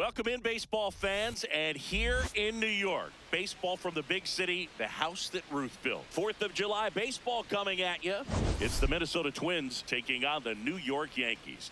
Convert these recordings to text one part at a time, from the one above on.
Welcome in, baseball fans, and here in New York, baseball from the big city, the house that Ruth built. 4th of July baseball coming at you. It's the Minnesota Twins taking on the New York Yankees.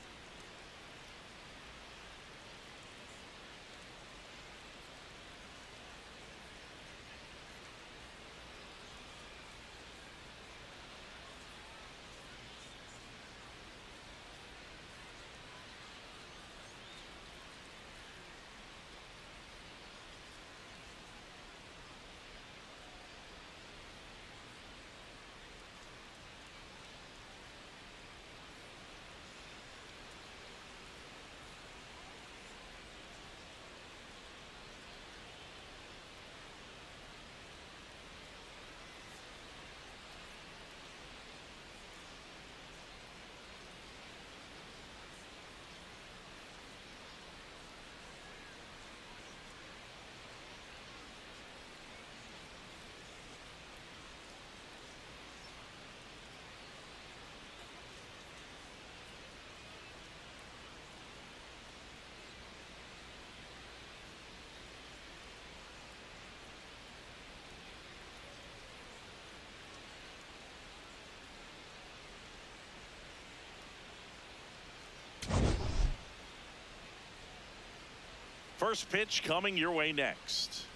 First pitch coming your way next.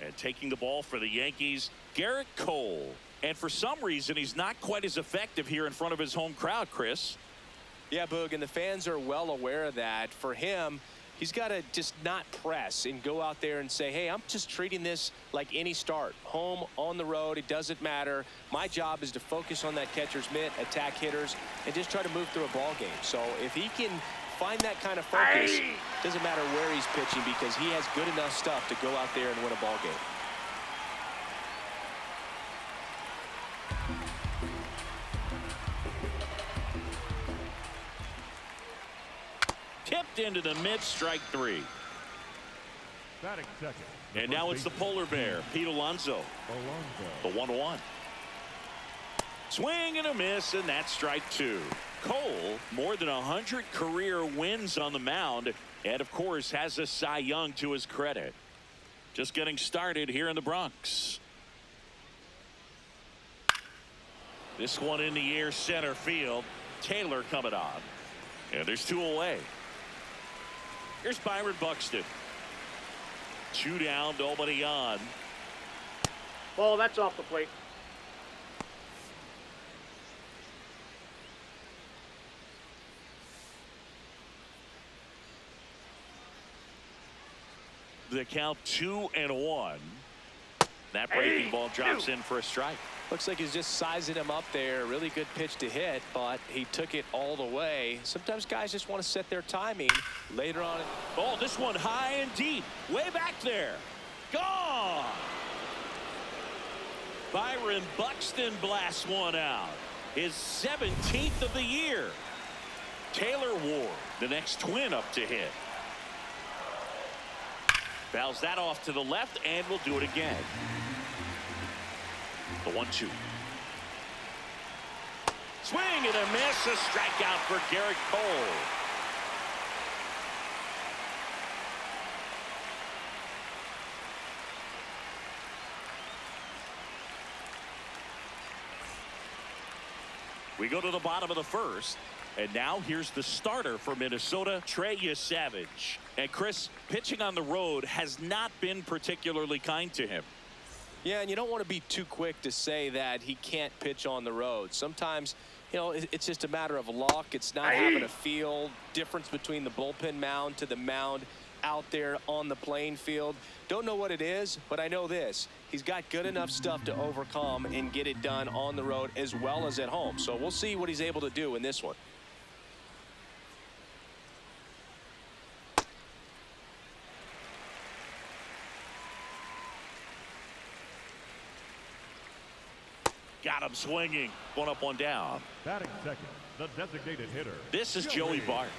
And taking the ball for the Yankees, Garrett Cole. And for some reason, he's not quite as effective here in front of his home crowd, Chris. Yeah, Boog, and the fans are well aware of that. For him, he's got to just not press and go out there and say, hey, I'm just treating this like any start. Home, on the road, it doesn't matter. My job is to focus on that catcher's mitt, attack hitters, and just try to move through a ball game. So if he can find that kind of focus, doesn't matter where he's pitching because he has good enough stuff to go out there and win a ball game. Tipped into the mid, strike three. Batting second. And now it's the polar bear, Pete Alonso. The 1-1. Swing and a miss, and that's strike two. Cole, more than 100 career wins on the mound, and of course has a Cy Young to his credit. Just getting started here in the Bronx. This one in the air, center field. Taylor coming on. And there's two away. Here's Byron Buxton. Two down, nobody on. Ball, that's off the plate. The count 2-1. That breaking ball drops in for a strike. Looks like he's just sizing him up there. Really good pitch to hit, but he took it all the way. Sometimes guys just want to set their timing later on. Oh, this one high and deep. Way back there. Gone. Byron Buxton blasts one out. His 17th of the year. Taylor Ward, the next Twin up to hit. Fouls that off to the left, and will do it again. The 1-2. Swing and a miss. A strikeout for Garrett Cole. We go to the bottom of the first. And now here's the starter for Minnesota, Trey Savage. And Chris, pitching on the road has not been particularly kind to him. Yeah, and you don't want to be too quick to say that he can't pitch on the road. Sometimes, you know, it's just a matter of luck. It's not having a feel difference between the bullpen mound to the mound out there on the playing field. Don't know what it is, but I know this. He's got good enough stuff to overcome and get it done on the road as well as at home. So we'll see what he's able to do in this one. Got him swinging. One up, one down. Batting second, the designated hitter. This is Joey Bart.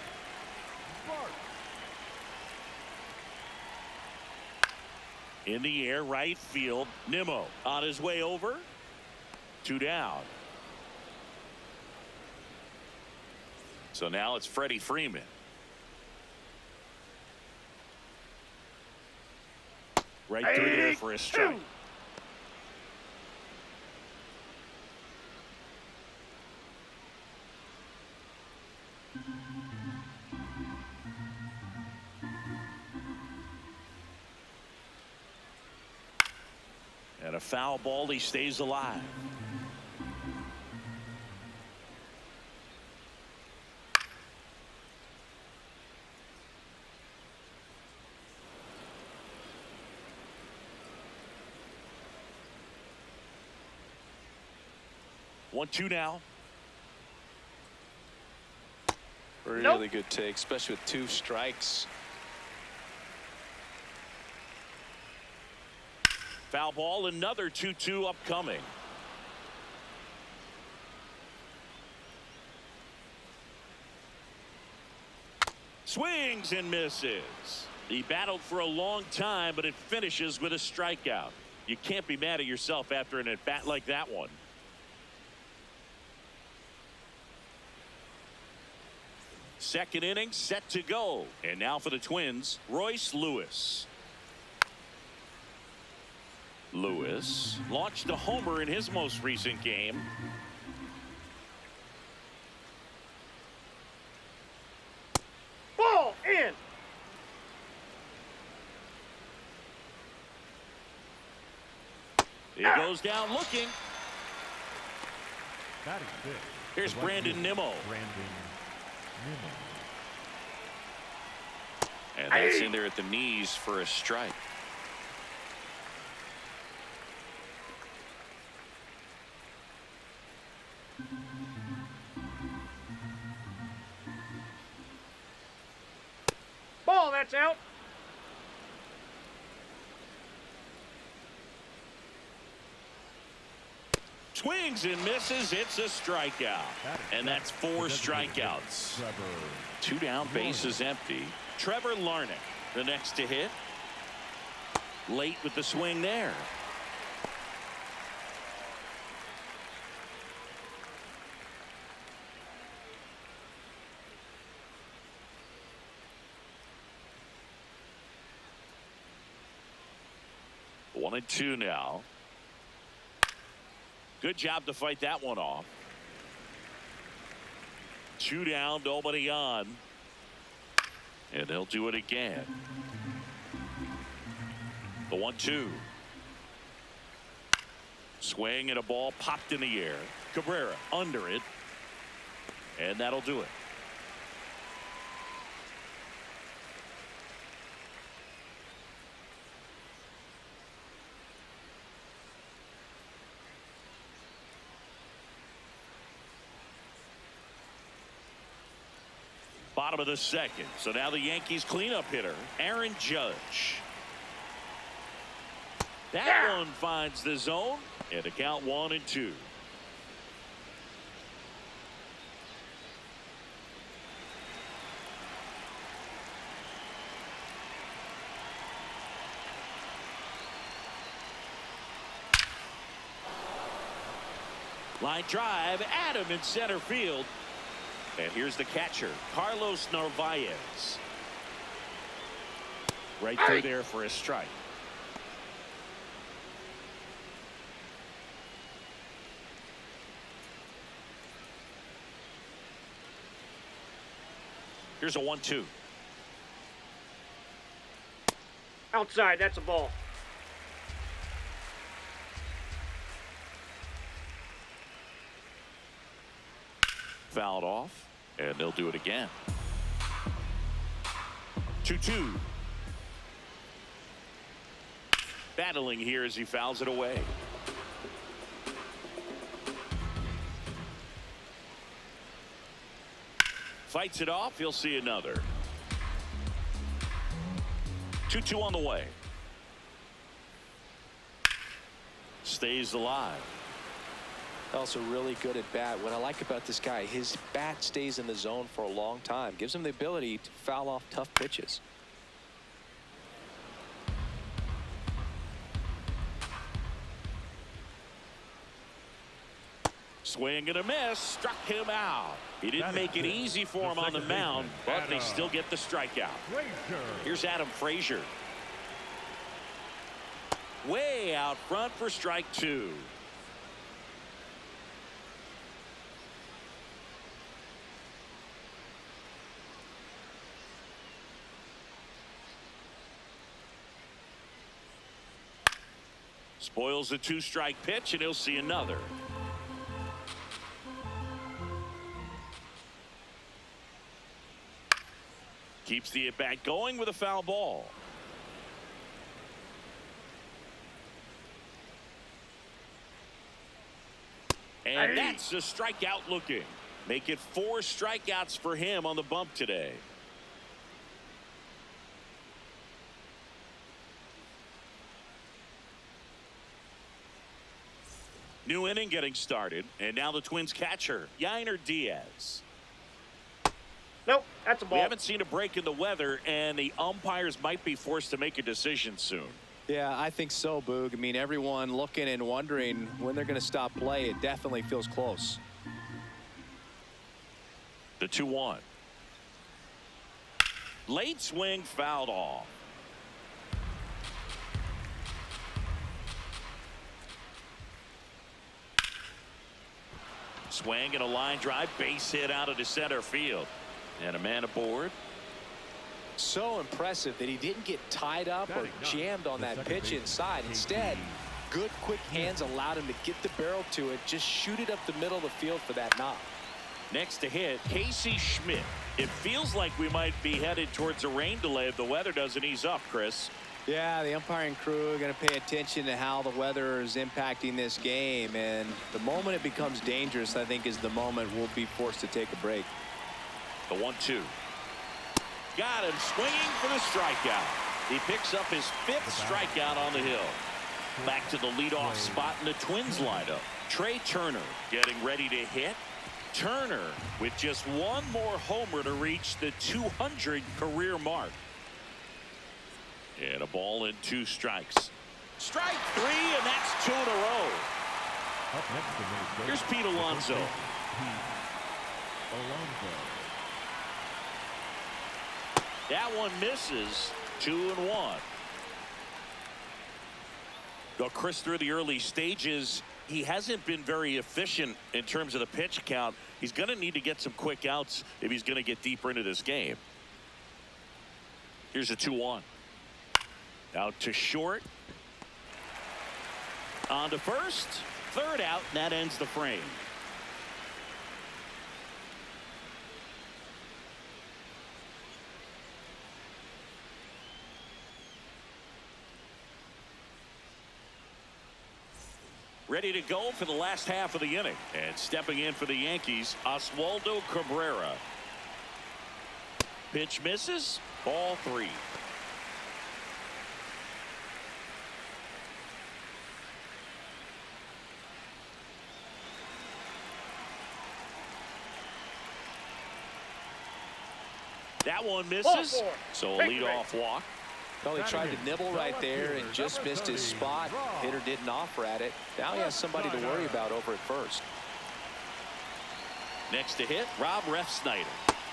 In the air, right field. Nimmo on his way over. Two down. So now it's Freddie Freeman. Right through there for a strike. And a foul ball. He stays alive. One, two now. Really good take, especially with 2 strikes. Foul ball. Another 2-2 upcoming. Swings and misses. He battled for a long time, but it finishes with a strikeout. You can't be mad at yourself after an at-bat like that one. Second inning set to go. And now for the Twins, Royce Lewis. Lewis launched a homer in his most recent game. Ball in. He goes down looking. Batting six. Here's the right Brandon fielder, Nimmo. Brandon Nimmo. And that's in there at the knees for a strike. Ball, that's out. Swings and misses. It's a strikeout. And that's 4 strikeouts. 2 down, bases empty. Trevor Larnach, the next to hit. Late with the swing there. One and two now. Good job to fight that one off. 2 down, nobody on. And they'll do it again. The 1-2. Swing and a ball popped in the air. Cabrera under it. And that'll do it. Bottom of the second. So now the Yankees cleanup hitter, Aaron Judge. That one finds the zone. And the count 1-2. Line drive, Adam in center field. And here's the catcher, Carlos Narvaez. Right through there for a strike. Here's a 1-2. Outside, that's a ball. Fouled off, and they'll do it again. 2-2. Battling here as he fouls it away. Fights it off. He'll see another. 2-2 on the way. Stays alive. Also really good at bat. What I like about this guy, his bat stays in the zone for a long time. Gives him the ability to foul off tough pitches. Swing and a miss. Struck him out. He didn't make it easy for him on the mound, but they still get the strikeout. Here's Adam Frazier. Way out front for strike two. Spoils the two-strike pitch, and he'll see another. Keeps the at-bat going with a foul ball. And that's a strikeout looking. Make it 4 strikeouts for him on the bump today. New inning getting started, and now the Twins catcher, Yainer Diaz. Nope, that's a ball. We haven't seen a break in the weather, and the umpires might be forced to make a decision soon. Yeah, I think so, Boog. I mean, everyone looking and wondering when they're going to stop play. It definitely feels close. The 2-1. Late swing fouled off. Swing and a line drive, base hit out of the center field. And a man aboard. So impressive that he didn't get tied up or jammed on that pitch inside. Instead, good quick hands allowed him to get the barrel to it, just shoot it up the middle of the field for that knock. Next to hit, Casey Schmidt. It feels like we might be headed towards a rain delay if the weather doesn't ease up, Chris. Yeah, the umpiring crew are going to pay attention to how the weather is impacting this game, and the moment it becomes dangerous, I think, is the moment we'll be forced to take a break. The 1-2. Got him swinging for the strikeout. He picks up his 5th strikeout on the hill. Back to the leadoff spot in the Twins lineup. Trey Turner getting ready to hit. Turner with just one more homer to reach the 200 career mark. And a ball and 2 strikes. Strike 3, and that's 2 in a row. Here's Pete Alonso. That one misses. 2-1. Well, Chris, through the early stages, he hasn't been very efficient in terms of the pitch count. He's going to need to get some quick outs if he's going to get deeper into this game. Here's a 2-1. Out to short. On to first. 3rd out, and that ends the frame. Ready to go for the last half of the inning. And stepping in for the Yankees, Oswaldo Cabrera. Pitch misses. Ball 3. That one misses. So a leadoff walk. Well, he tried to nibble right there and just missed his spot. Hitter didn't offer at it. Now he has somebody to worry about over at first. Next to hit, Rob Refsnyder.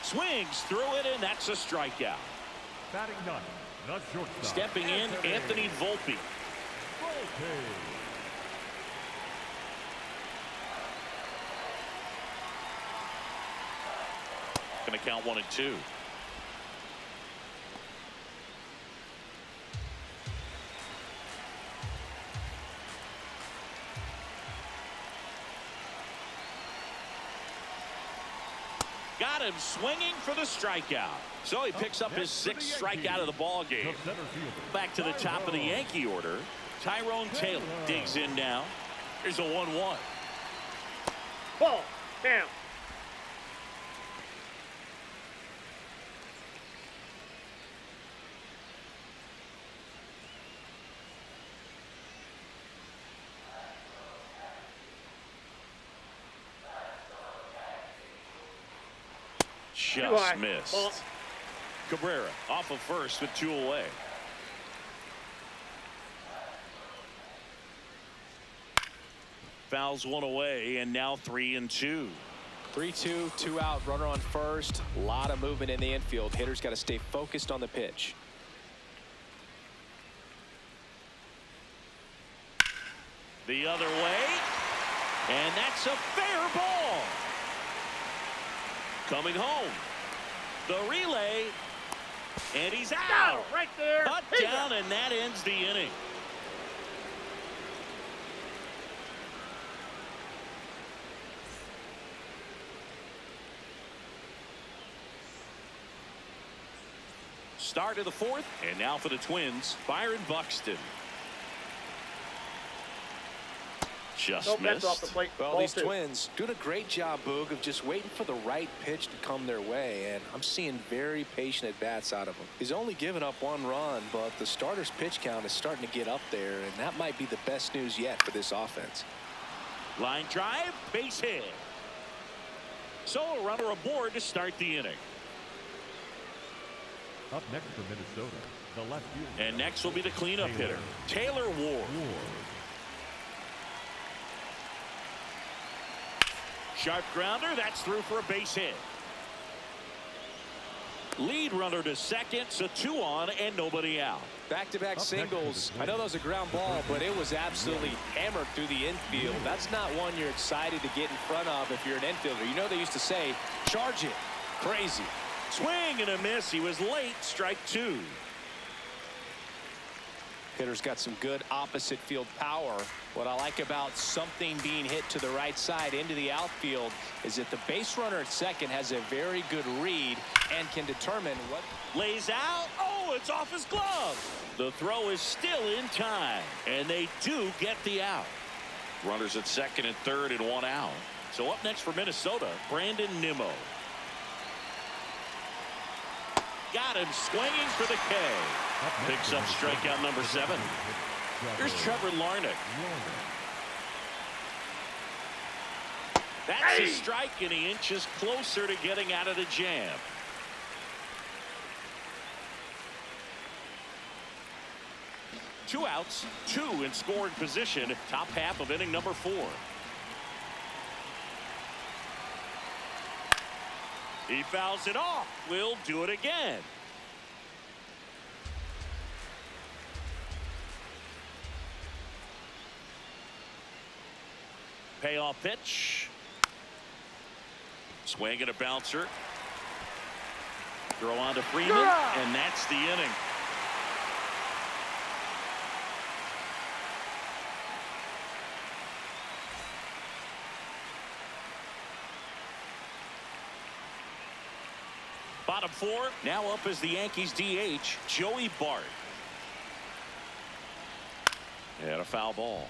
Swings through it, and that's a strikeout. Batting 9, the shortstop. Stepping in, Anthony Volpe. Going to count 1 and 2. Got him swinging for the strikeout. So he picks up his 6th strikeout of the ball game. Back to the top of the Yankee order. Tyrone Taylor digs in now. Here's a 1-1. Ball. Down. Just missed. Ball. Cabrera off of first with 2 away. fouls one away, and now 3-2. 3-2, 2 out, runner on first. A lot of movement in the infield. Hitter's got to stay focused on the pitch. The other way, and that's a fair ball. Coming home, the relay, and he's out. Right there. Cut down, and that ends the inning. Start of the fourth, and now for the Twins, Byron Buxton. Just Nope, that's off the missed. plate. Well, Ball these 2. Twins doing a great job, Boog, of just waiting for the right pitch to come their way, and I'm seeing very patient at-bats out of him. He's only given up 1 run, but the starter's pitch count is starting to get up there, and that might be the best news yet for this offense. Line drive, base hit. So a runner aboard to start the inning. Up next for Minnesota, the left fielder. And next will be the cleanup hitter, Taylor Ward. Sharp grounder, that's through for a base hit. Lead runner to second, so 2 on and nobody out. Back-to-back singles. I know that was a ground ball, but it was absolutely hammered through the infield. That's not one you're excited to get in front of if you're an infielder. You know they used to say, charge it. Crazy. Swing and a miss. He was late. Strike 2. Hitter's got some good opposite field power. What I like about something being hit to the right side into the outfield is that the base runner at second has a very good read and can determine what Lays out. Oh, it's off his glove. The throw is still in time, and they do get the out. Runners at second and third and 1 out. So up next for Minnesota, Brandon Nimmo. Got him swinging for the K. Picks up strikeout number 7. Here's Trevor Larnach. That's a strike, and he inches closer to getting out of the jam. Two outs, 2 in scoring position. Top half of inning number 4. He fouls it off. We'll do it again. Payoff pitch. Swing and a bouncer. Throw on to Freeman, and that's the inning. Bottom 4, now up as the Yankees DH, Joey Bart. And a foul ball.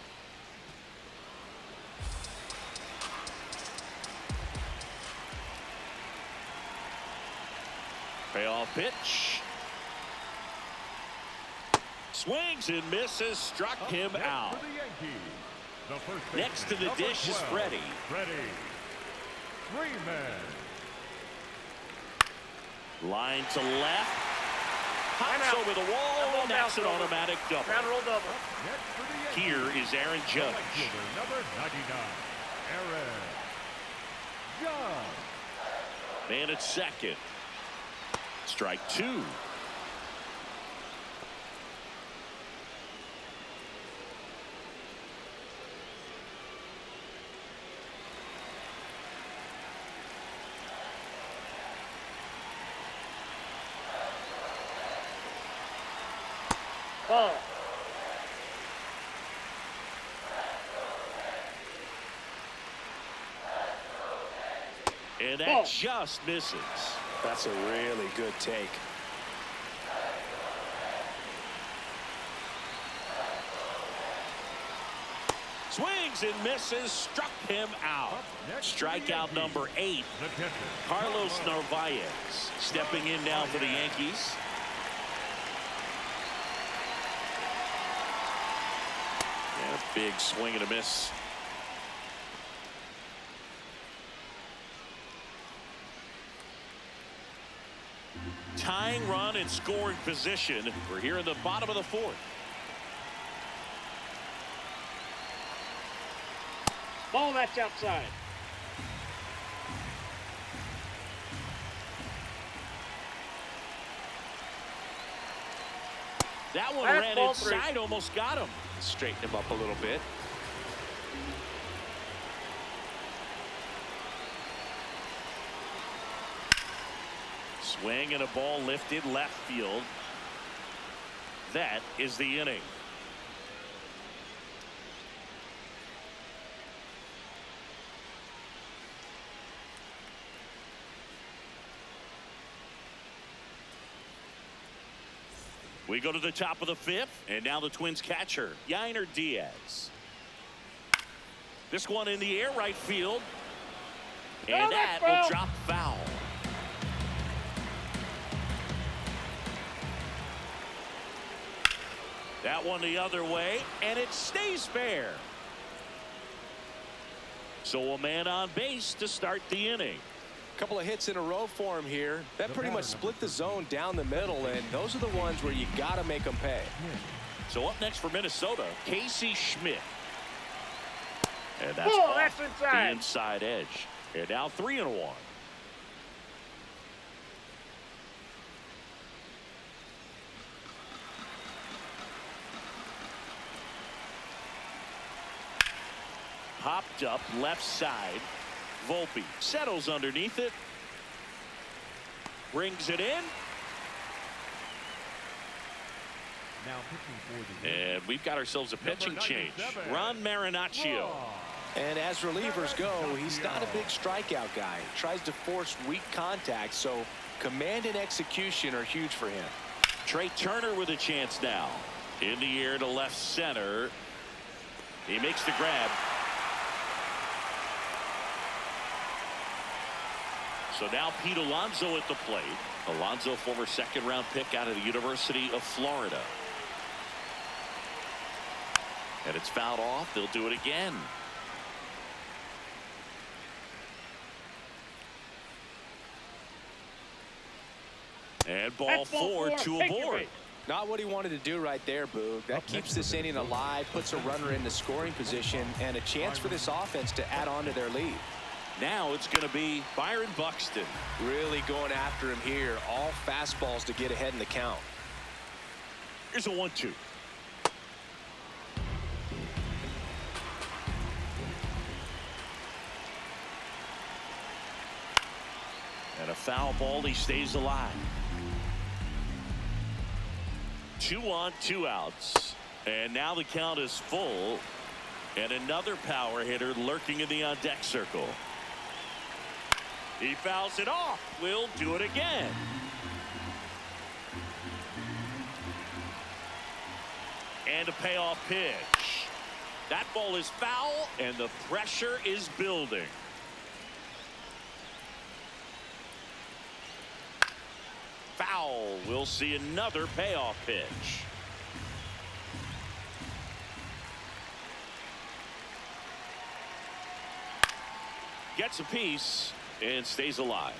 Payoff pitch. Swings and misses, struck him out. Next to the dish is Freddie. Freeman. Line to left. Hops over the wall, and that's an automatic double. Ground roll double. Here is Aaron Judge. Number 99, Aaron Judge. Man at second. Strike 2. Ball. And that Ball. just misses. That's a really good take. Swings and misses, struck him out. Strikeout number 8. Carlos Narvaez stepping in now for the Yankees. Yeah, big swing and a miss. Tying run in scoring position. We're here in the bottom of the 4th. Ball, that's outside. That one That's ran ball inside, almost got him. Straighten him up a little bit. Swing and a ball lifted left field. That is the inning. We go to the top of the fifth, and now the Twins catcher, Yainer Diaz. This one in the air, right field. And that will drop foul. That one the other way, and it stays fair. So a man on base to start the inning. Couple of hits in a row for him here. That pretty much split the zone down the middle, and those are the ones where you got to make them pay. So up next for Minnesota, Casey Schmidt. And that's, that's inside. the inside edge. And now 3-1. Popped up left side. Volpe settles underneath it. Brings it in. Now pitching for the And we've got ourselves a pitching change. Ron Marinaccio. And as relievers go, he's not a big strikeout guy. He tries to force weak contact, so command and execution are huge for him. Trey Turner with a chance now. In the air to left center. He makes the grab. So now Pete Alonso at the plate. Alonso, former second-round pick out of the University of Florida. And it's fouled off. They'll do it again. And ball four to aboard. Not what he wanted to do right there, Boog. That keeps this inning alive, puts a runner in the scoring position, and a chance for this offense to add on to their lead. Now it's going to be Byron Buxton. Really going after him here. All fastballs to get ahead in the count. Here's a 1-2. And a foul ball. He stays alive. 2 on, 2 outs. And now the count is full. And another power hitter lurking in the on-deck circle. He fouls it off. We'll do it again. And a payoff pitch. That ball is foul, and the pressure is building. Foul. We'll see another payoff pitch. Gets a piece and stays alive.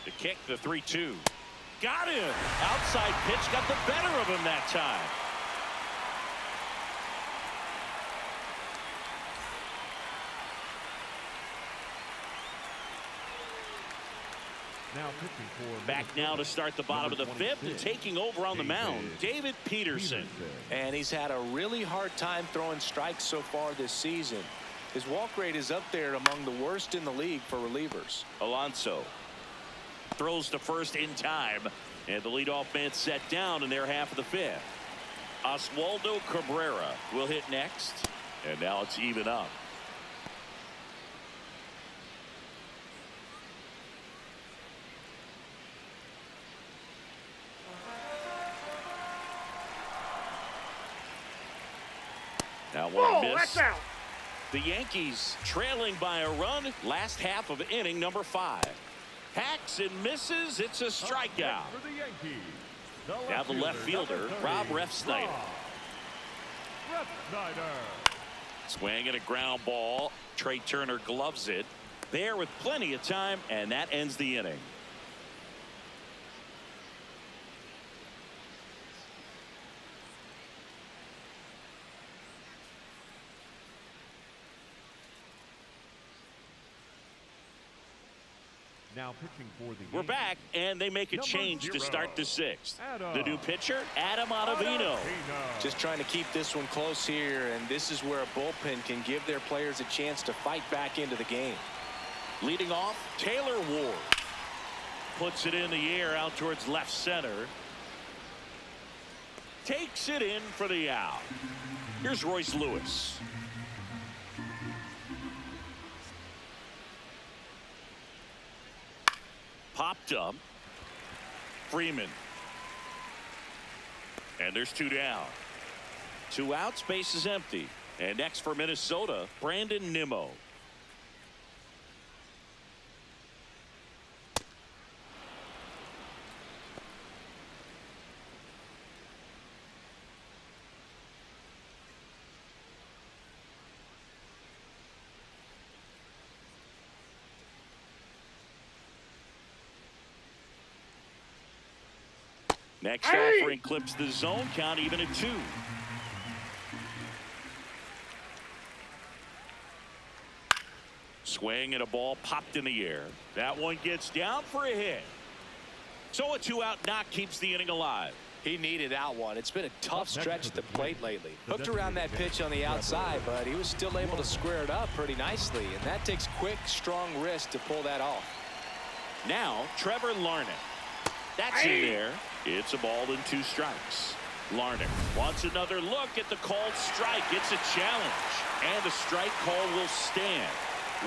The kick, the 3-2. Got him. Outside pitch got the better of him that time. Now pitching for Back now to start the bottom of the fifth, and taking over on the mound, David Peterson. And he's had a really hard time throwing strikes so far this season. His walk rate is up there among the worst in the league for relievers. Alonso throws to first in time, and the leadoff man set down in their half of the fifth. Oswaldo Cabrera will hit next, and now it's even up. Now one miss. That's out. The Yankees trailing by a run. Last half of inning number 5. Hacks and misses. It's a strikeout. For the Yankees, Now the left fielder, Rob Refsnyder. Swing and a ground ball. Trey Turner gloves it. There with plenty of time, and that ends the inning. Now pitching for the We're Yankees, back, and they make a Number change to 0, start the sixth. Adam. The new pitcher, Adam Ottavino. Just trying to keep this one close here, and this is where a bullpen can give their players a chance to fight back into the game. Leading off, Taylor Ward. Puts it in the air out towards left center. Takes it in for the out. Here's Royce Lewis. Popped up. Freeman. And there's 2 down. 2 outs, base is empty. And next for Minnesota, Brandon Nimmo. Next offering clips the zone count even at 2. Swing and a ball popped in the air. That one gets down for a hit. So a 2-out knock keeps the inning alive. He needed that one. It's been a tough stretch at the plate lately. Hooked around that pitch on the outside, but he was still able to square it up pretty nicely, and that takes quick, strong wrist to pull that off. Now Trevor Larnach. That's in there. It's a ball and 2 strikes. Larnach wants another look at the called strike. It's a challenge, and the strike call will stand.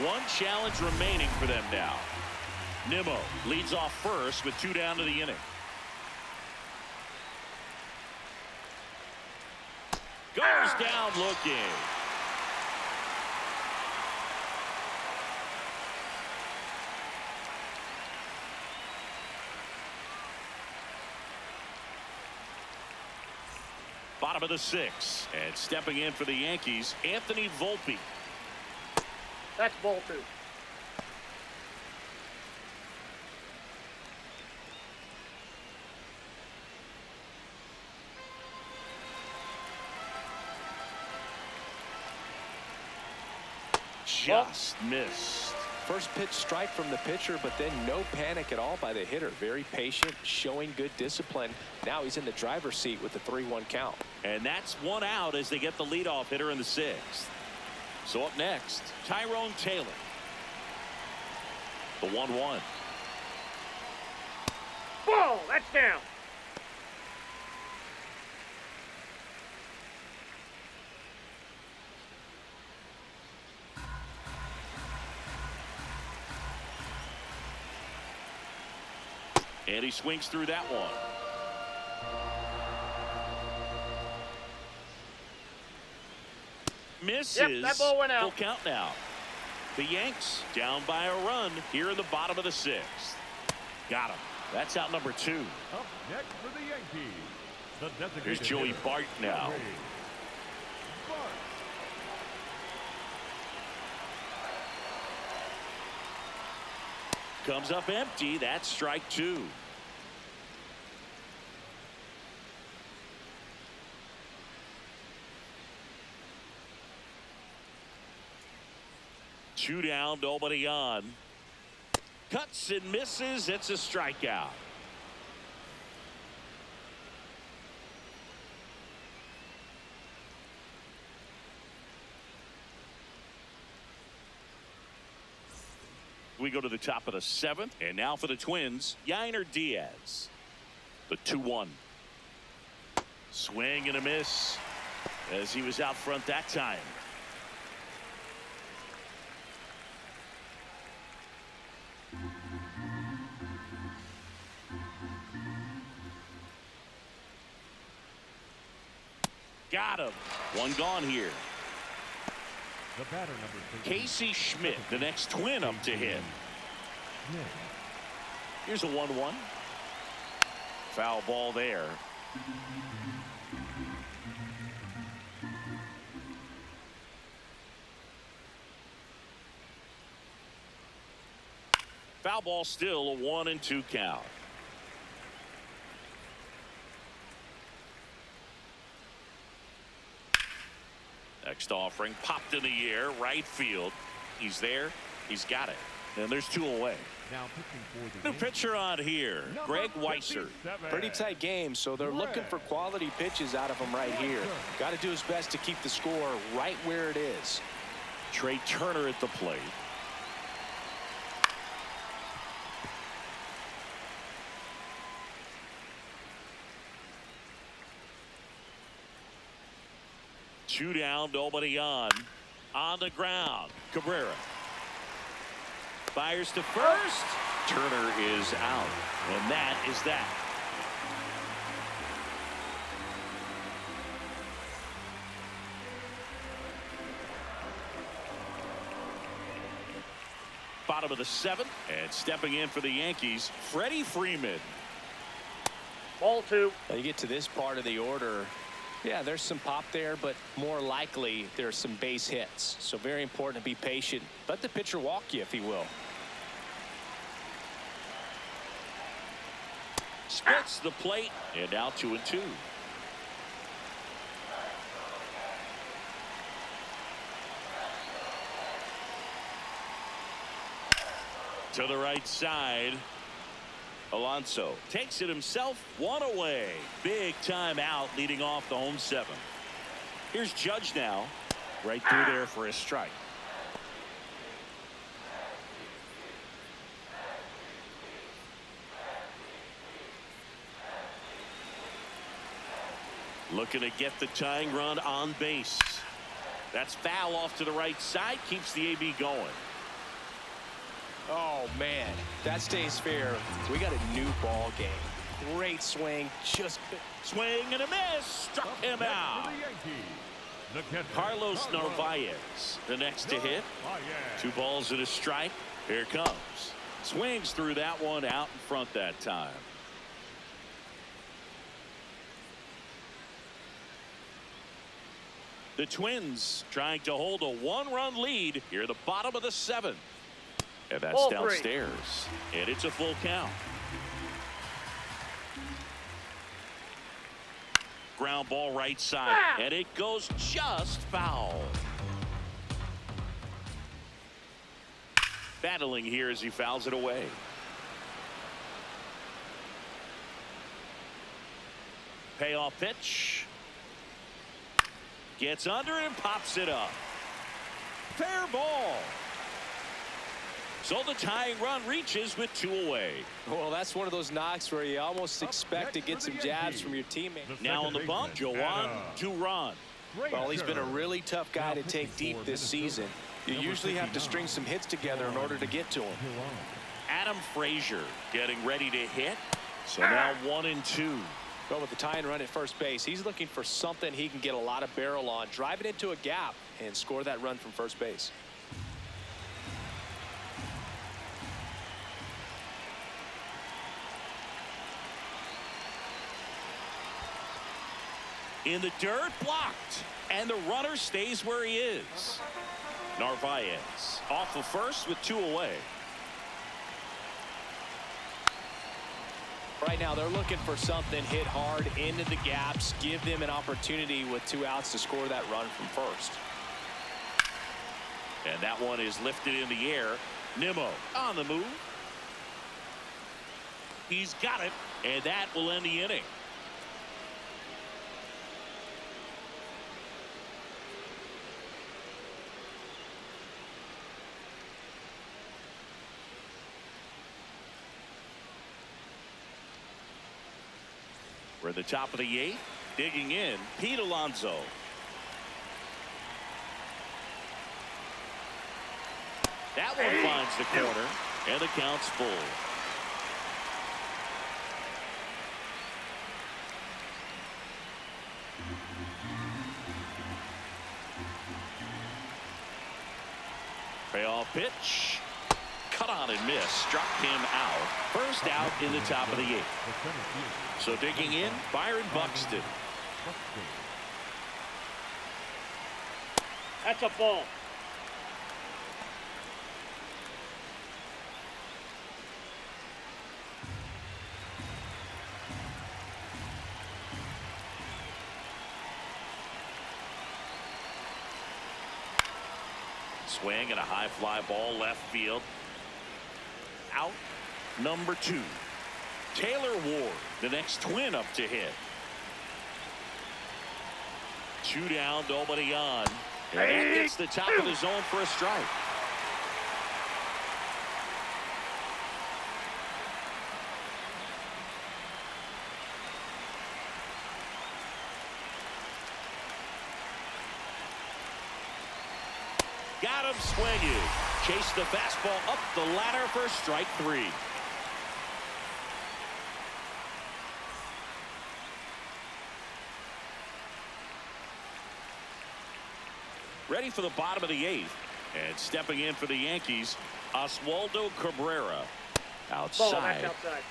1 challenge remaining for them now. Nimmo leads off first with 2 down to the inning. Goes down looking. Bottom of the 6th, and stepping in for the Yankees, Anthony Volpe. That's ball 2. Just missed. First pitch strike from the pitcher, but then no panic at all by the hitter. Very patient, showing good discipline. Now he's in the driver's seat with the 3-1 count. And that's 1 out as they get the leadoff hitter in the 6th. So up next, Tyrone Taylor. The 1-1. Ball, that's down. And he swings through that one. Misses. Yep, that ball went out. Full count now. The Yanks down by a run here in the bottom of the 6th. Got him. That's out number 2. Up next for the Yankees, the designated Here's Joey hitter, Bart now. Joey Bart. Comes up empty. That's strike 2. Two down, nobody on. Cuts and misses. It's a strikeout. We go to the top of the 7th, and now for the Twins, Yainer Diaz. The 2-1. Swing and a miss as he was out front that time. Got him. 1 gone here. The batter number 13, Casey Schmidt, the next Twin up to hit. Schmidt. Here's a 1-1. Foul ball there. Foul ball still a 1-2 count. Next offering popped in the air, right field. He's there. He's got it. And there's 2 away. Now pitching for the New Yankees, pitcher on here, Greg Weisser. 57. Pretty tight game, so they're looking for quality pitches out of him right here. Got to do his best to keep the score right where it is. Trey Turner at the plate. Two down, nobody on. On the ground, Cabrera fires to first. Turner is out, and that is that. Bottom of the seventh, and stepping in for the Yankees, Freddie Freeman. Ball 2. Now you get to this part of the order. Yeah, there's some pop there, but more likely there's some base hits. So very important to be patient. Let the pitcher walk you, if he will. Splits the plate, and now 2-2. To the right side. Alonso takes it himself, one away. Big time out leading off the home seventh. Here's Judge now. Right through there for a strike. Looking to get the tying run on base. That's foul off to the right side. Keeps the AB going. Oh, man, that stays fair. We got a new ball game. Great swing. Just Swing and a miss. Struck him For out. the Yankees, the catcher, Carlos Narvaez, the next to hit. Narvaez. 2 balls and a strike. Here it comes. Swings through that one out in front that time. The Twins trying to hold a 1-run lead here at the bottom of the seventh. And that's Ball 3. downstairs. And it's a full count. Ground ball right side. And it goes just foul. Battling here as he fouls it away. Payoff pitch. Gets under it and pops it up. Fair ball. So the tying run reaches with 2 away. well, that's one of those knocks where you almost expect to next get for some the jabs Yankees. from your teammate. Now on the bump, Joan Duran. Well, he's been a really tough guy to take deep this season. You usually have to string some hits together in order to get to him. Adam Frazier getting ready to hit. So now 1-2. Well, with the tying run at first base, he's looking for something he can get a lot of barrel on, drive it into a gap, and score that run from first base. In the dirt, blocked. And the runner stays where he is. Narvaez off of first with 2 away. Right now, they're looking for something hit hard into the gaps, give them an opportunity with 2 outs to score that run from first. And that one is lifted in the air. Nimmo on the move. He's got it, and that will end the inning. We're at the top of the 8th. Digging in, Pete Alonso. That one finds the corner, and the count's full. Payoff pitch. Cut on and miss. Struck him out. First out in the top of the 8th. So digging in, Byron Buxton. That's a ball. Swing and a high fly ball left field. out number 2. Taylor Ward, the next Twin up to hit. 2 down, nobody on. And that gets the top of the zone for a strike. Got him swinging. Chase the fastball up the ladder for strike 3. Ready for the bottom of the 8th. And stepping in for the Yankees, Oswaldo Cabrera. Ball back Outside. outside.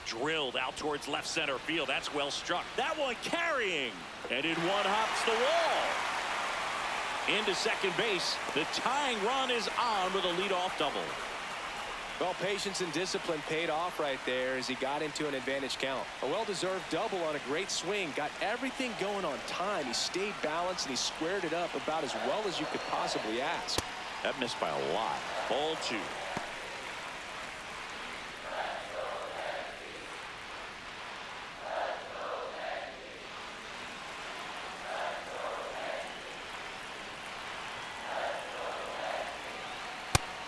Drilled out towards left center field. That's well struck. That one carrying. And in one hops the wall. Into second base. The tying run is on with a leadoff double. Well, patience and discipline paid off right there as he got into an advantage count. A well-deserved double on a great swing. Got everything going on time. He stayed balanced and he squared it up about as well as you could possibly ask. That missed by a lot. Ball 2.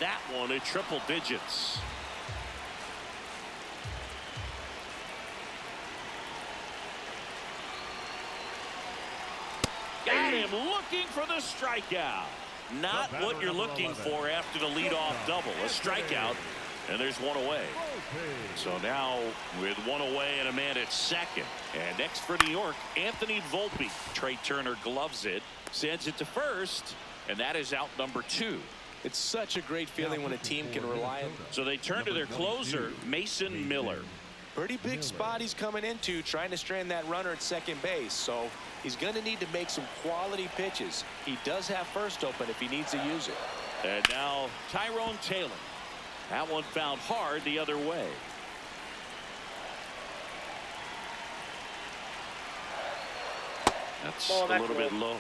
That one at triple digits. Got him looking for the strikeout. Not what you're looking for after the leadoff double. A strikeout, and there's one away. So now with one away and a man at second. And next for New York, Anthony Volpe. Trey Turner gloves it, sends it to first, and that is out number 2. It's such a great feeling when a team can rely on. So they turn to their closer, Mason Miller. Pretty big spot he's coming into, trying to strand that runner at second base. So he's going to need to make some quality pitches. He does have first open if he needs to use it. And now Tyrone Taylor. That one found hard the other way. That's Ball a back little low. bit low.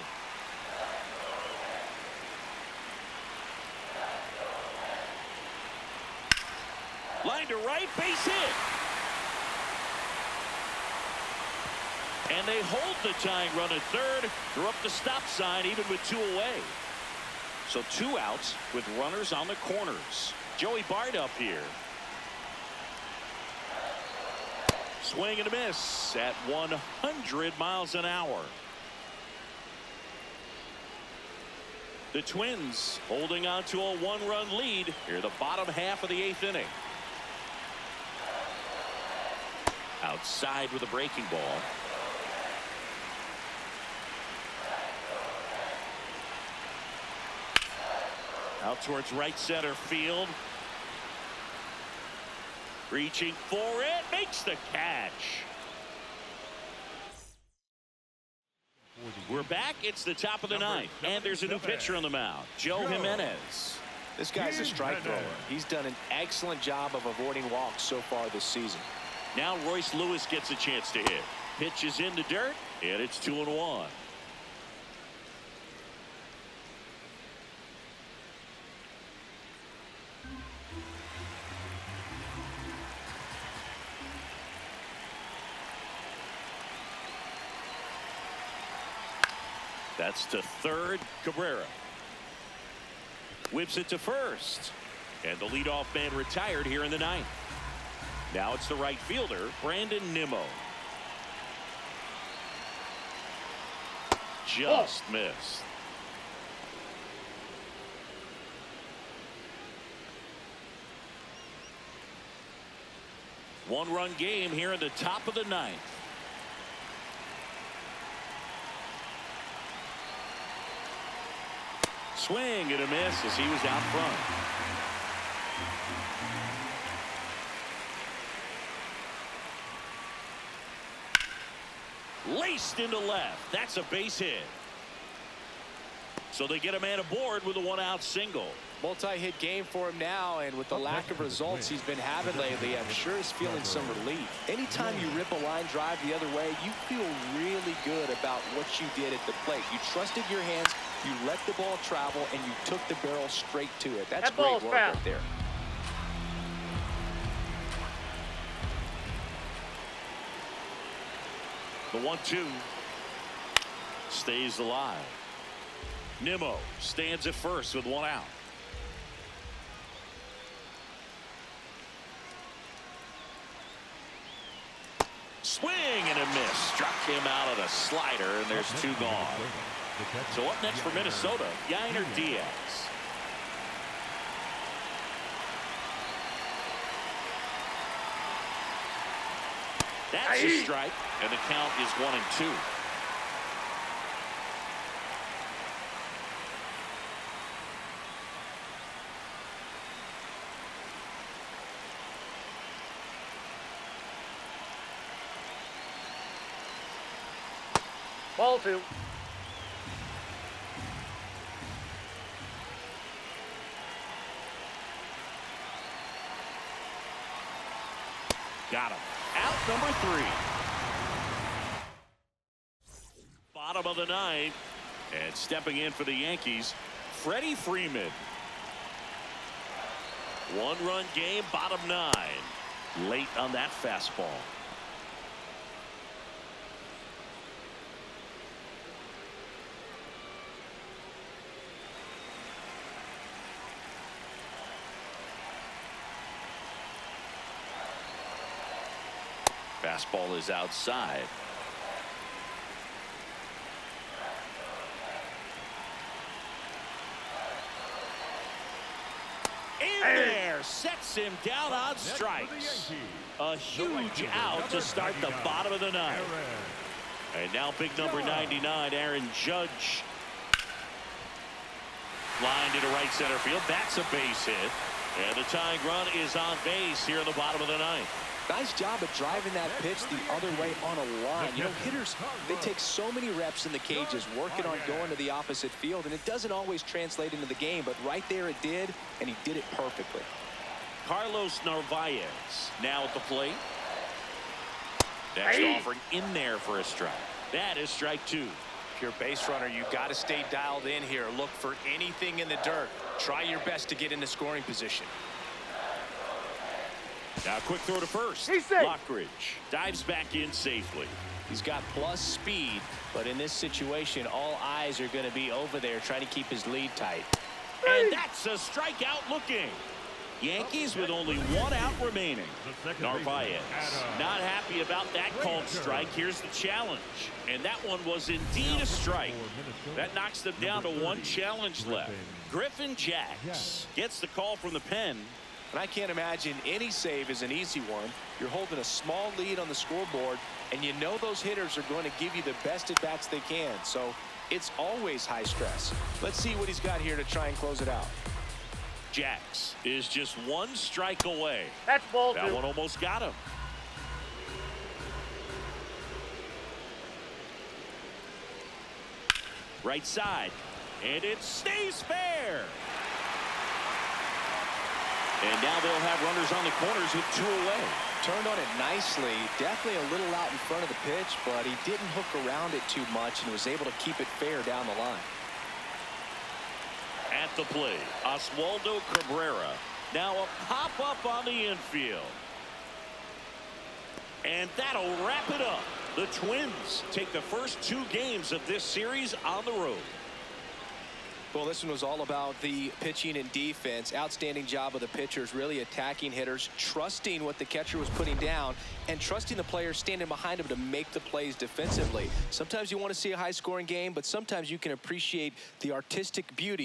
Line to right, base hit. And they hold the tying run at third. They're up the stop sign even with 2 away. So 2 outs with runners on the corners. Joey Bart up here. Swing and a miss at 100 miles an hour. The Twins holding on to a 1-run lead here, the bottom half of the 8th inning. Outside with a breaking ball. Out towards right center field. Reaching for it. Makes the catch. We're back. It's the top of the 9th. And there's a new pitcher on the mound. Joe Jimenez. This guy's a strike thrower. He's done an excellent job of avoiding walks so far this season. Now Royce Lewis gets a chance to hit. Pitch is in the dirt, and it's 2-1. That's to third. Cabrera whips it to first, and the leadoff man retired here in the 9th. Now it's the right fielder, Brandon Nimmo. Just missed. One-run game here in the top of the 9th. Swing and a miss as he was out front. Laced into left. That's a base hit. So they get a man aboard with a one-out single. Multi-hit game for him now, and with the lack of results he's been having lately, I'm sure he's feeling some relief. Anytime you rip a line drive the other way, you feel really good about what you did at the plate. You trusted your hands, you let the ball travel, and you took the barrel straight to it. That's great work right there. The 1-2 stays alive. Nimmo stands at first with one out. Swing and a miss. Struck him out of the slider, and there's two gone. So up next for Minnesota, Yainer Diaz. That's a strike, and the count is 1-2. Ball 2. Got him. Out number 3. Bottom of the ninth. And stepping in for the Yankees, Freddie Freeman. One-run game, bottom 9. Late on that fastball. Fastball is outside. In there, sets him down on strikes. A huge out to start the bottom of the ninth. And now big number 99, Aaron Judge. Line into right center field. That's a base hit. And the tying run is on base here in the bottom of the ninth. Nice job of driving that pitch the other way on a line. You know, hitters, they take so many reps in the cages working on going to the opposite field, and it doesn't always translate into the game, but right there it did, and he did it perfectly. Carlos Narvaez now at the plate. Next offering in there for a strike. That is strike 2. If you're a base runner, you got to stay dialed in here. Look for anything in the dirt. Try your best to get into scoring position. Now quick throw to first. Lockridge dives back in safely. He's got plus speed, but in this situation, all eyes are going to be over there trying to keep his lead tight. And that's a strikeout looking. Yankees with only one out remaining. Narvaez not happy about that called strike. Here's the challenge. And that one was indeed a strike. That knocks them down to one challenge left. Griffin Jacks gets the call from the pen. And I can't imagine any save is an easy one. You're holding a small lead on the scoreboard, and you know those hitters are going to give you the best at-bats they can. So it's always high stress. Let's see what he's got here to try and close it out. Jacks is just one strike away. That's ball 2. That one almost got him. Right side, and it stays fair. And now they'll have runners on the corners with 2 away. Turned on it nicely. Definitely a little out in front of the pitch, but he didn't hook around it too much and was able to keep it fair down the line. At the plate, Oswaldo Cabrera. Now a pop-up on the infield. And that'll wrap it up. The Twins take the first 2 games of this series on the road. Well, this one was all about the pitching and defense. Outstanding job of the pitchers, really attacking hitters, trusting what the catcher was putting down, and trusting the players standing behind him to make the plays defensively. Sometimes you want to see a high-scoring game, but sometimes you can appreciate the artistic beauty